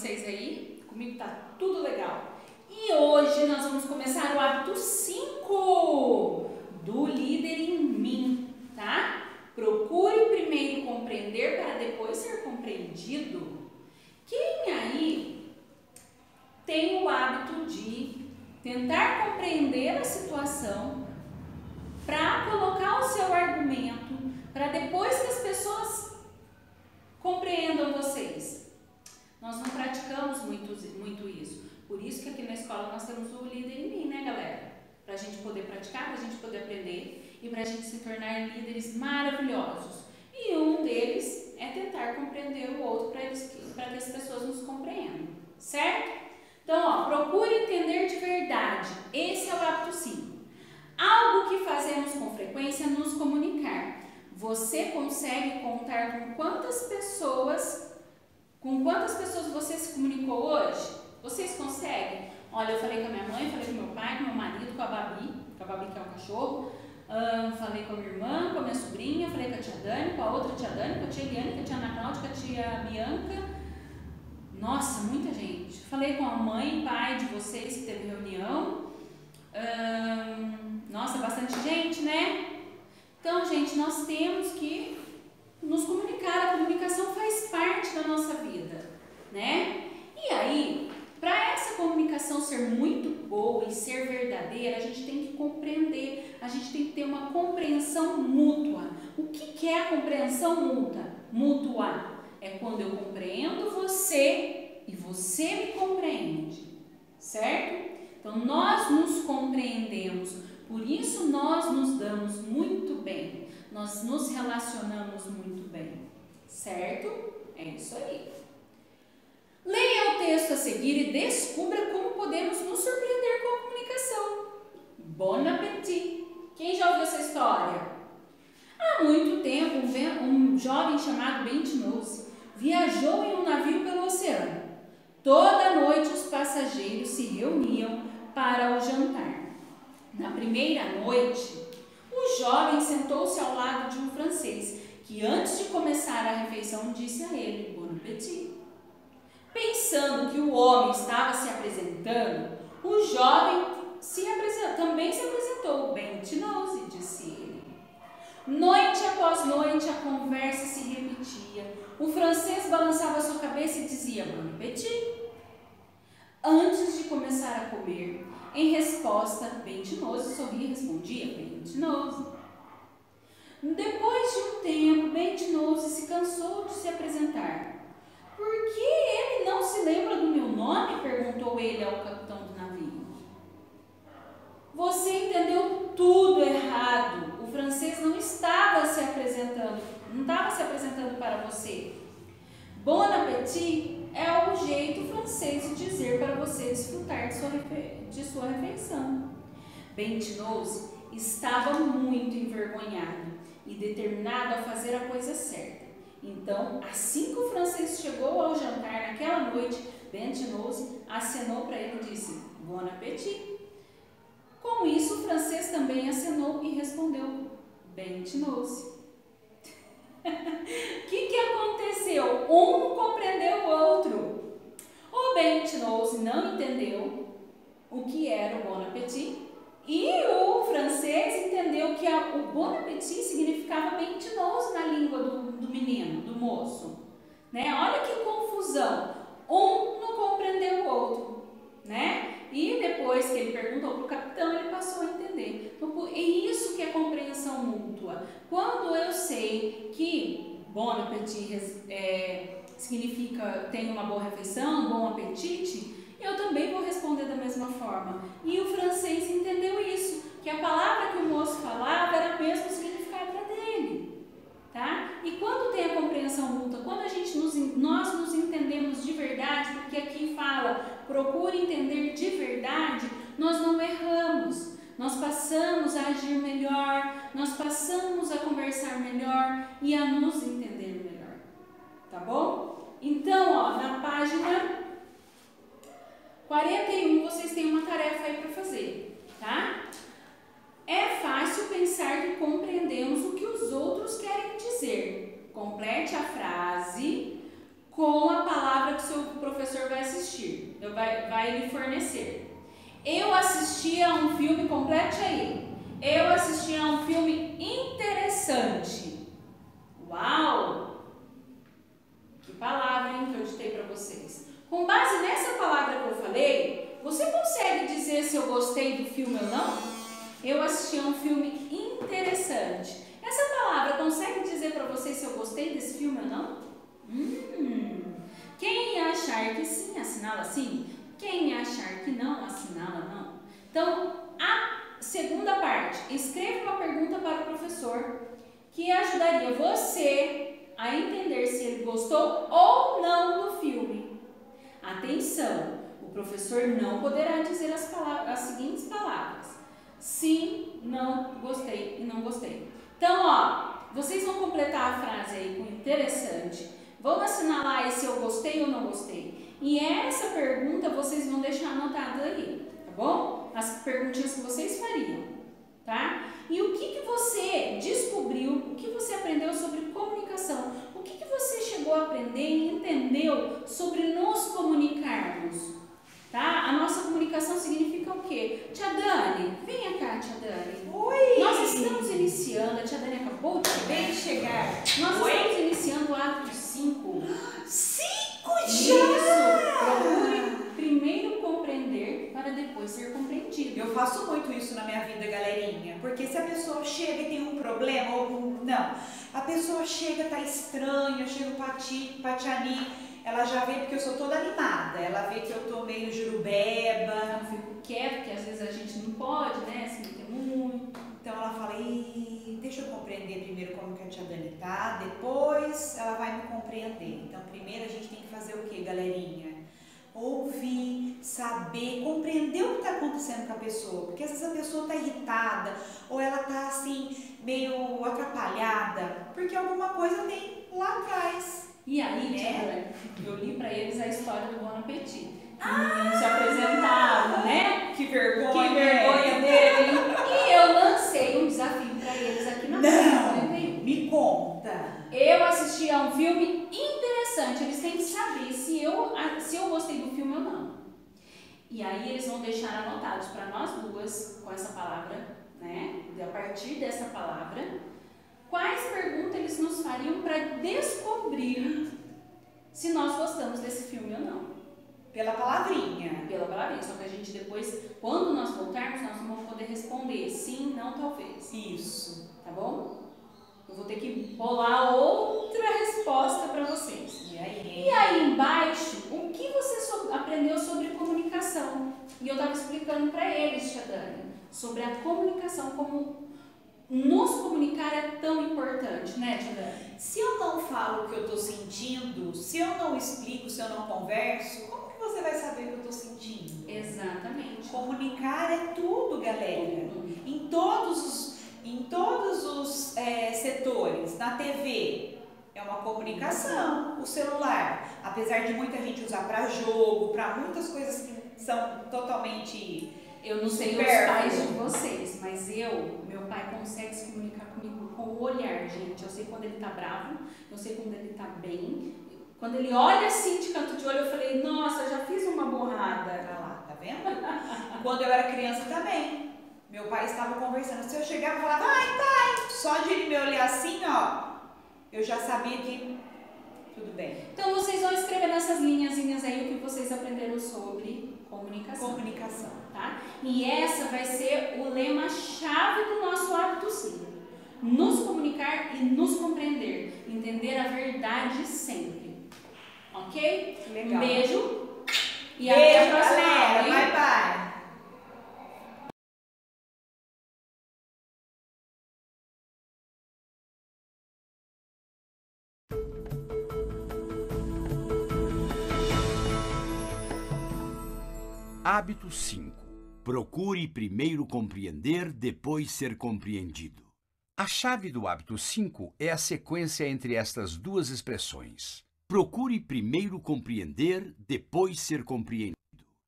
vocês aí? Comigo tá tudo legal. E hoje nós vamos começar o hábito 5 do líder em mim, tá? Procure primeiro compreender para depois ser compreendido. Quem aí tem o hábito de tentar compreender a situação para colocar o seu argumento, para depois que as pessoas compreendam vocês? Nós não praticamos muito isso. Por isso que aqui na escola nós temos o líder em mim, né, galera? Para a gente poder praticar, para a gente poder aprender e para a gente se tornar líderes maravilhosos. E um deles é tentar compreender o outro para que as pessoas nos compreendam, certo? Então, procure entender de verdade. Esse é o hábito 5. Algo que fazemos com frequência é nos comunicar. Você consegue contar com quantas pessoas você se comunicou hoje? Vocês conseguem? Olha, eu falei com a minha mãe, falei com meu pai, com meu marido, com a Babi que é um cachorro, falei com a minha irmã, com a minha sobrinha, falei com a tia Dani, com a outra tia Dani, com a tia Eliane, com a tia Ana Cláudia, com a tia Bianca. Nossa, muita gente. Falei com a mãe e pai de vocês que teve reunião. Nossa, bastante gente, né? Então, gente, nós temos que nos comunicar. A comunicação faz parte da nossa vida, né? E aí, para essa comunicação ser muito boa e ser verdadeira, a gente tem que compreender, a gente tem que ter uma compreensão mútua. O que é a compreensão mútua? É quando eu compreendo você e você me compreende, certo? Então, nós nos compreendemos, por isso nós nos damos muito bem, nós nos relacionamos muito bem, certo? É isso aí. Leia o texto a seguir e descubra como podemos nos surpreender com a comunicação. Bon appétit! Quem já ouviu essa história? Há muito tempo, um jovem chamado Bentinous viajou em um navio pelo oceano. Toda noite os passageiros se reuniam para o jantar. Na primeira noite, o jovem sentou-se ao lado de um francês que, antes de começar a refeição, disse a ele: Bon appétit. Pensando que o homem estava se apresentando, o jovem também se apresentou. Bentinous, disse ele. Noite após noite a conversa se repetia. O francês balançava sua cabeça e dizia: Bon appétit. Antes de começar a comer, em resposta, Bentinous sorria e respondia: Bentinous. Depois de um tempo, Bentinous se cansou de se apresentar. Por que ele não se lembra do meu nome? Perguntou ele ao capitão do navio. Você entendeu tudo errado. O francês não estava se apresentando para você. Bon appétit é o jeito francês de dizer para você desfrutar de sua refeição. Bentinous estava muito envergonhado e determinado a fazer a coisa certa. Então, assim que o francês chegou ao jantar naquela noite, Bentinous acenou para ele e disse: Bon appétit. Com isso, o francês também acenou e respondeu: Bentinous. O que aconteceu? Um não compreendeu o outro. O Bentinous não entendeu o que era o Bon appétit e o francês entendeu que o Bon appétit significava Bentinous na língua do menino, do moço. Né? Olha que confusão. Um não compreendeu o outro, né? E depois que ele perguntou para o capitão, ele passou a entender. Então, é isso que é compreensão mútua. Quando eu sei que Bon appétit significa tenha uma boa refeição, bom apetite, eu também vou responder da mesma forma. E o francês entendeu isso, que a palavra que o moço falava era o mesmo significado da dele. Tá? E quando tem a compreensão mútua, quando nós nos entendemos de verdade, porque aqui fala, procure entender de verdade, nós não erramos, nós passamos a agir melhor, nós passamos a conversar melhor e a nos entender melhor, tá bom? Então, na página 41, vocês têm uma tarefa aí para fazer, tá? É fácil pensar que compreendemos o que os outros querem dizer. Complete a frase com a palavra que o seu professor professor vai assistir, vai lhe fornecer. Eu assisti a um filme, complete aí. Eu assisti a um filme interessante. Uau! Que palavra, hein, que eu ditei para vocês. Com base nessa palavra que eu falei, você consegue dizer se eu gostei do filme ou não? Eu assisti a um filme interessante. Essa palavra consegue dizer para vocês se eu gostei desse filme ou não? Quem achar que sim, assinala sim. Quem achar que não, assinala não. Então, a segunda parte, escreva uma pergunta para o professor que ajudaria você a entender se ele gostou ou não do filme. Atenção, o professor não poderá dizer as seguintes palavras: sim, não, gostei e não gostei. Então, ó, vocês vão completar a frase aí com interessante, vão assinalar aí se eu gostei ou não gostei. E essa pergunta vocês vão deixar anotada aí, tá bom? As perguntinhas que vocês fariam, tá? E o que você descobriu, o que você aprendeu sobre comunicação? O que você chegou a aprender e entendeu sobre nos comunicarmos? Tá? A nossa comunicação significa o quê? Tia Dani, venha cá, tia Dani. Oi! Nós estamos iniciando, a tia Dani acabou de chegar. Nós estamos iniciando o hábito 5. 5 já! Isso! Procure primeiro compreender para depois ser compreendido. Eu faço muito isso na minha vida, galerinha. Porque se a pessoa chega e tem um problema, ou não, a pessoa chega, tá estranha, chega o patiani, ela já vê porque eu sou toda animada, ela vê que eu tô meio jurubeba. Eu fico quieta, porque às vezes a gente não pode, né, se meter muito. Então ela fala, deixa eu compreender primeiro como que a tia Dani tá, depois ela vai me compreender. Então primeiro a gente tem que fazer o que, galerinha? Ouvir, saber, compreender o que está acontecendo com a pessoa, porque às vezes a pessoa está irritada ou ela está assim meio atrapalhada, porque alguma coisa tem lá atrás. E aí, né? Eu li para eles a história do Bon Appetit. Não se apresentavam, né? Que vergonha! Que vergonha dele! E eu lancei um desafio para eles aqui na Não! Me conta! Eu assisti a um filme interessante. Eles têm que saber se eu gostei do filme ou não. E aí eles vão deixar anotados para nós duas com essa palavra, né? A partir dessa palavra, quais perguntas eles nos fariam para descobrir se nós gostamos desse filme ou não. Pela palavrinha. Pela palavrinha. Só que a gente depois, quando nós voltarmos, nós vamos poder responder sim, não, talvez. Isso. Tá bom? Eu vou ter que bolar outra resposta para vocês. E aí embaixo, o que você aprendeu sobre comunicação? E eu estava explicando para eles, Tia Dani, sobre a comunicação, como nos comunicar é tão importante, né, Tia Dani? Se eu não falo o que eu estou sentindo, se eu não explico, se eu não converso, como que você vai saber o que eu estou sentindo? Exatamente. Comunicar é tudo, galera. Em todos os setores. Na TV é uma comunicação. O celular, apesar de muita gente usar para jogo, para muitas coisas que são totalmente... Eu não sei os pais de vocês, mas meu pai consegue se comunicar comigo com o olhar, gente. Eu sei quando ele tá bravo, eu sei quando ele tá bem. Quando ele olha assim de canto de olho, eu falei, nossa, eu já fiz uma borrada. Olha lá, tá vendo? Quando eu era criança também, meu pai estava conversando. Se eu chegava e falava, ai, pai, só de ele me olhar assim, ó, eu já sabia que tudo bem. Então vocês vão escrever nessas linhazinhas aí o que vocês aprenderam sobre comunicação. Comunicação. Tá? E essa vai ser o lema-chave do nosso hábito 5. Nos comunicar e nos compreender. Entender a verdade sempre. Ok? Legal. Um beijo. E beijo, até a próxima galera. aula, hein? Bye, bye. Hábito 5. Procure primeiro compreender, depois ser compreendido. A chave do hábito 5 é a sequência entre estas duas expressões. Procure primeiro compreender, depois ser compreendido.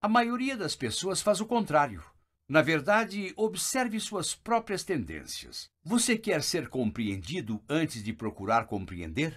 A maioria das pessoas faz o contrário. Na verdade, observe suas próprias tendências. Você quer ser compreendido antes de procurar compreender?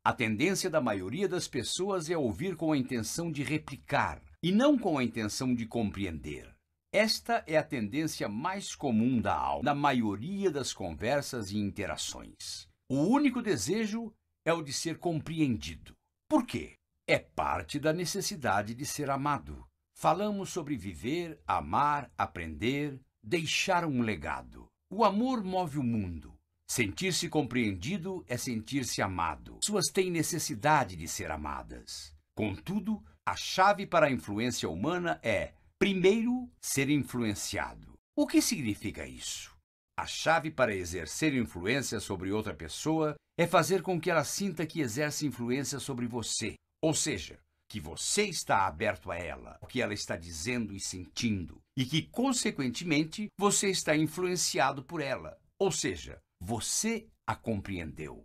A tendência da maioria das pessoas é ouvir com a intenção de replicar e não com a intenção de compreender. Esta é a tendência mais comum da alma, na maioria das conversas e interações. O único desejo é o de ser compreendido. Por quê? É parte da necessidade de ser amado. Falamos sobre viver, amar, aprender, deixar um legado. O amor move o mundo. Sentir-se compreendido é sentir-se amado. Pessoas têm necessidade de ser amadas. Contudo, a chave para a influência humana é, primeiro, ser influenciado. O que significa isso? A chave para exercer influência sobre outra pessoa é fazer com que ela sinta que exerce influência sobre você. Ou seja, que você está aberto a ela, o que ela está dizendo e sentindo, e que, consequentemente, você está influenciado por ela. Ou seja, você a compreendeu.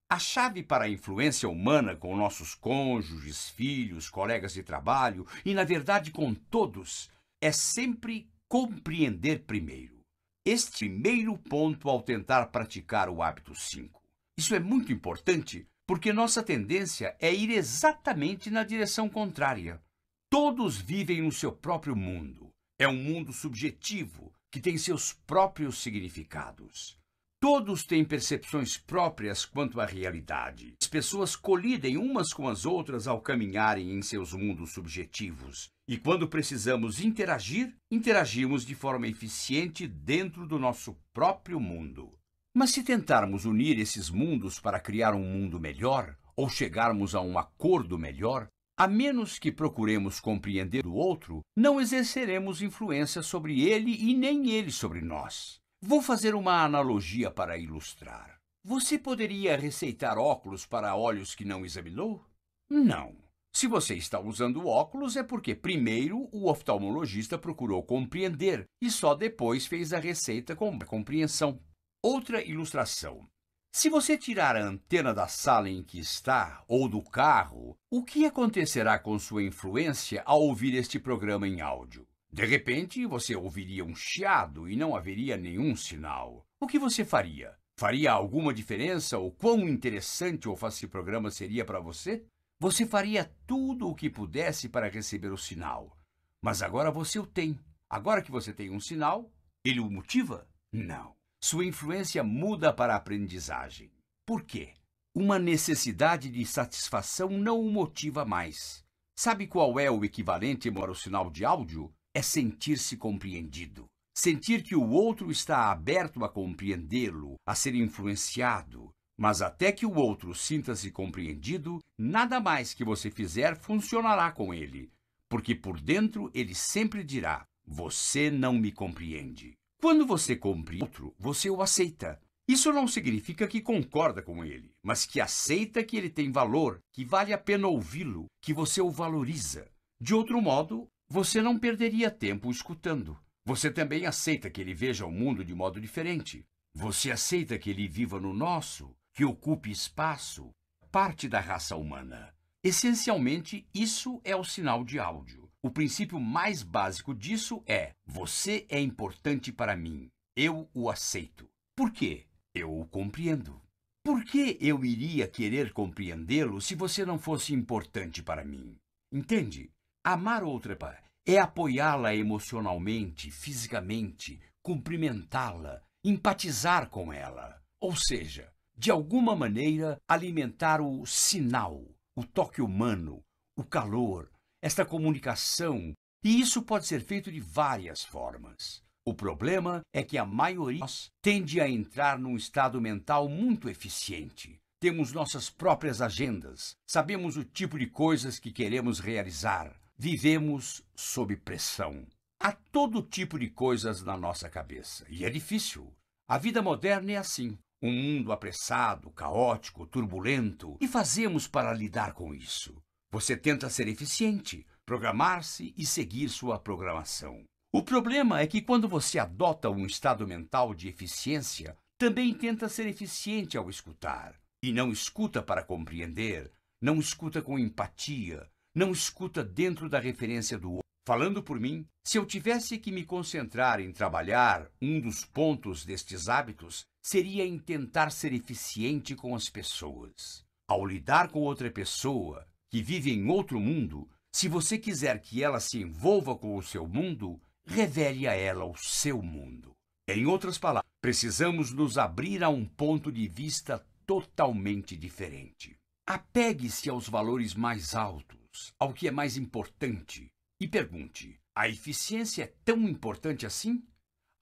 A chave para a influência humana com nossos cônjuges, filhos, colegas de trabalho e, na verdade, com todos, é sempre compreender primeiro. Este primeiro ponto ao tentar praticar o hábito 5. Isso é muito importante porque nossa tendência é ir exatamente na direção contrária. Todos vivem no seu próprio mundo. É um mundo subjetivo que tem seus próprios significados. Todos têm percepções próprias quanto à realidade. As pessoas colidem umas com as outras ao caminharem em seus mundos subjetivos. E quando precisamos interagir, interagimos de forma eficiente dentro do nosso próprio mundo. Mas se tentarmos unir esses mundos para criar um mundo melhor, ou chegarmos a um acordo melhor, a menos que procuremos compreender o outro, não exerceremos influência sobre ele e nem ele sobre nós. Vou fazer uma analogia para ilustrar. Você poderia receitar óculos para olhos que não examinou? Não. Se você está usando óculos é porque primeiro o oftalmologista procurou compreender e só depois fez a receita com compreensão. Outra ilustração. Se você tirar a antena da sala em que está ou do carro, o que acontecerá com sua influência ao ouvir este programa em áudio? De repente, você ouviria um chiado e não haveria nenhum sinal. O que você faria? Faria alguma diferença o quão interessante ou fácil esse programa seria para você? Você faria tudo o que pudesse para receber o sinal. Mas agora você o tem. Agora que você tem um sinal, ele o motiva? Não. Sua influência muda para a aprendizagem. Por quê? Uma necessidade de satisfação não o motiva mais. Sabe qual é o equivalente para o sinal de áudio? É sentir-se compreendido. Sentir que o outro está aberto a compreendê-lo, a ser influenciado. Mas até que o outro sinta-se compreendido, nada mais que você fizer funcionará com ele. Porque por dentro ele sempre dirá, você não me compreende. Quando você compreende o outro, você o aceita. Isso não significa que concorda com ele, mas que aceita que ele tem valor, que vale a pena ouvi-lo, que você o valoriza. De outro modo, você não perderia tempo escutando. Você também aceita que ele veja o mundo de modo diferente. Você aceita que ele viva no nosso, que ocupe espaço, parte da raça humana. Essencialmente, isso é o sinal de áudio. O princípio mais básico disso é: você é importante para mim. Eu o aceito. Por quê? Eu o compreendo. Por que eu iria querer compreendê-lo se você não fosse importante para mim? Entende? Amar outra é apoiá-la emocionalmente, fisicamente, cumprimentá-la, empatizar com ela. Ou seja, de alguma maneira alimentar o sinal, o toque humano, o calor, esta comunicação, e isso pode ser feito de várias formas. O problema é que a maioria de nós tende a entrar num estado mental muito eficiente. Temos nossas próprias agendas, sabemos o tipo de coisas que queremos realizar, vivemos sob pressão. Há todo tipo de coisas na nossa cabeça, e é difícil. A vida moderna é assim, um mundo apressado, caótico, turbulento, e fazemos para lidar com isso? Você tenta ser eficiente, programar-se e seguir sua programação. O problema é que quando você adota um estado mental de eficiência, também tenta ser eficiente ao escutar. E não escuta para compreender, não escuta com empatia, não escuta dentro da referência do outro. Falando por mim, se eu tivesse que me concentrar em trabalhar, um dos pontos destes hábitos seria em tentar ser eficiente com as pessoas. Ao lidar com outra pessoa que vive em outro mundo, se você quiser que ela se envolva com o seu mundo, revele a ela o seu mundo. Em outras palavras, precisamos nos abrir a um ponto de vista totalmente diferente. Apegue-se aos valores mais altos, ao que é mais importante, e pergunte: a eficiência é tão importante assim?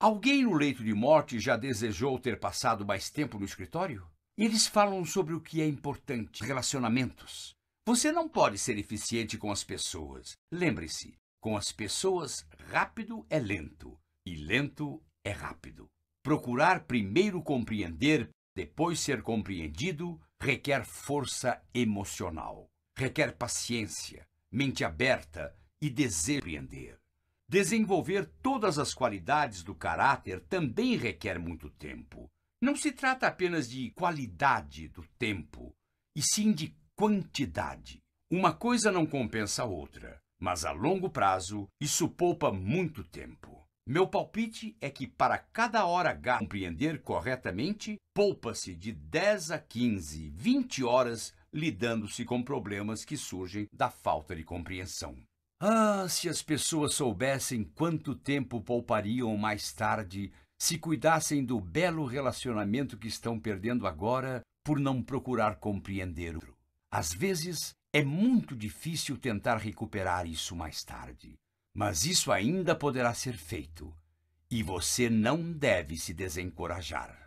Alguém no leito de morte já desejou ter passado mais tempo no escritório? Eles falam sobre o que é importante: relacionamentos. Você não pode ser eficiente com as pessoas. Lembre-se, com as pessoas, rápido é lento e lento é rápido. Procurar primeiro compreender, depois ser compreendido, requer força emocional, requer paciência, mente aberta e desejo de compreender. Desenvolver todas as qualidades do caráter também requer muito tempo. Não se trata apenas de qualidade do tempo, e sim de quantidade. Uma coisa não compensa a outra, mas a longo prazo isso poupa muito tempo. Meu palpite é que para cada hora H compreender corretamente, poupa-se de 10 a 15, 20 horas lidando-se com problemas que surgem da falta de compreensão. Ah, se as pessoas soubessem quanto tempo poupariam mais tarde se cuidassem do belo relacionamento que estão perdendo agora por não procurar compreender o outro. Às vezes, é muito difícil tentar recuperar isso mais tarde, mas isso ainda poderá ser feito, e você não deve se desencorajar.